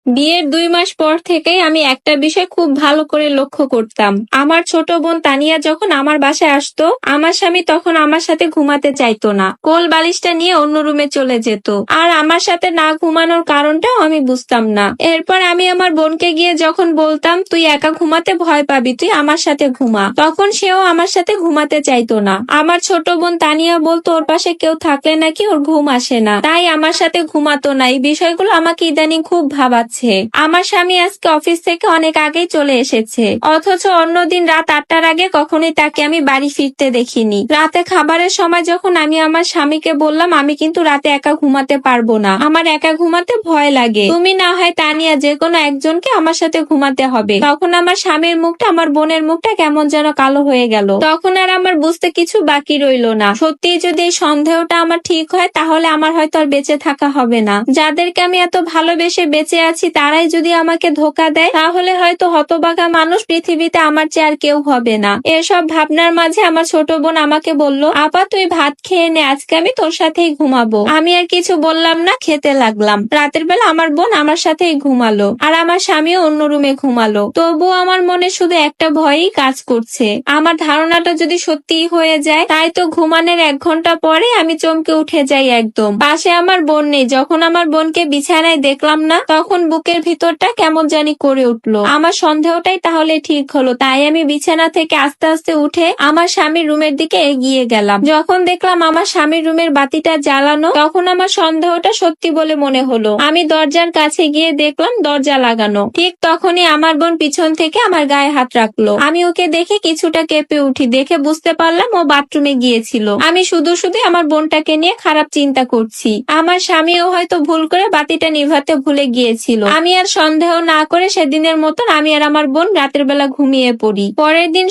বিয়ের 2 মাস পর থেকেই আমি একটা বিষয় খুব ভালো করে লক্ষ্য করতাম। আমার ছোট বোন তানিয়া যখন আমার বাসায় আসতো, আমার স্বামী তখন আমার সাথে ঘুমাতে চাইতো না। কোল বালিশটা নিয়ে অন্য রুমে চলে যেত। আর আমার সাথে না ঘুমানোর কারণটাও আমি বুঝতাম না। এরপর আমি আমার বোনকে গিয়ে যখন বলতাম, তুই একা ঘুমাতে ভয় পাবি, তুই আমার সাথে ঘুমা, তখন সেও আমার সাথে ঘুমাতে চাইতো না। আমার ছোট বোন তানিয়া বলতো ওর পাশে কেউ থাকলে নাকি ওর ঘুম আসে না, তাই আমার সাথে ঘুমাতো না। এই বিষয়গুলো আমাকে ইদানিং খুব ভাবাচ্ছে। আমার স্বামী আজকে অফিস থেকে অনেক আগেই চলে এসেছে, অথচ অন্যদিন রাত 8টার আগে কখনোই তাকে আমি বাড়ি ফিরতে দেখিনি। রাতে খাবারের সময় যখন আমি আমার স্বামীকে বললাম, আমি কিন্তু রাতে একা ঘুমাতে পারবো না, আমার একা ঘুমাতে ভয় লাগে, তুমি না হয় তানিয়া যে কোনো একজনকে আমার সাথে ঘুমাতে হবে, তখন আমার স্বামীর মুখটা, আমার বোনের মুখটা কেমন যেন কালো হয়ে গেল। তখন আর আমার বুঝতে কিছু বাকি রইলো না। সত্যি যদি এই সন্দেহটা আমার ঠিক হয়, তাহলে আমার হয়তো আর বেঁচে থাকা হবে না। যাদেরকে আমি এত ভালোবেসে বেঁচে আছি, তারাই যদি আমাকে ধোঁকা দেয়, তাহলে হয়তো হতভাগা মানুষ পৃথিবীতে আমার চেয়ে আর কেউ হবে না। এসব ভাবনার মাঝে আমার ছোট বোন আমাকে বলল, আপা তুই ভাত খেয়ে নে, আজকে আমি তোর সাথেই ঘুমাবো। আমি আর কিছু বললাম না, খেতে লাগলাম। রাতের বেলা আমার বোন আমার সাথেই ঘুমালো, আর আমার স্বামীও অন্য রুমে ঘুমালো। তবুও আমার মনে শুধু একটা ভয়ই কাজ করছে, আমার ধারণাটা যদি সত্যিই হয়ে যায়। তাই তো ঘুমানোর 1 ঘন্টা পরে আমি চমকে উঠে যাই একদম। পাশে আমার বোন নেই। যখন আমার বোনকে বিছানায় দেখলাম না, তখন বুকের ভিতরটা কেমন জানি করে উঠলো। আমার সন্দেহটাই তাহলে ঠিক হলো। তাই আমি বিছানা থেকে আস্তে আস্তে উঠে আমার স্বামীর রুমের দিকে এগিয়ে গেলাম। যখন দেখলাম আমার স্বামীর রুমের বাতিটা জ্বালানো, তখন আমার সন্দেহটা সত্যি বলে মনে হলো। আমি দরজার কাছে গিয়ে দেখলাম দরজা লাগানো। ঠিক তখনই আমার বোন পিছন থেকে আমার গায়ে হাত রাখলো। আমি ওকে দেখে কিছুটা কেঁপে উঠি। দেখে বুঝতে পারলাম ও বাথরুমে গিয়েছিল। আমি শুধু আমার বোনটাকে নিয়ে খারাপ চিন্তা করছি। আমার স্বামীও হয়তো ভুল করে বাতিটা নিভাতে ভুলে গিয়েছিল। আমি আর সন্দেহ না করে সেদিনের মতন আমি আর আমার বোন রাতের বেলা ঘুমিয়ে পড়ি। পরের দিন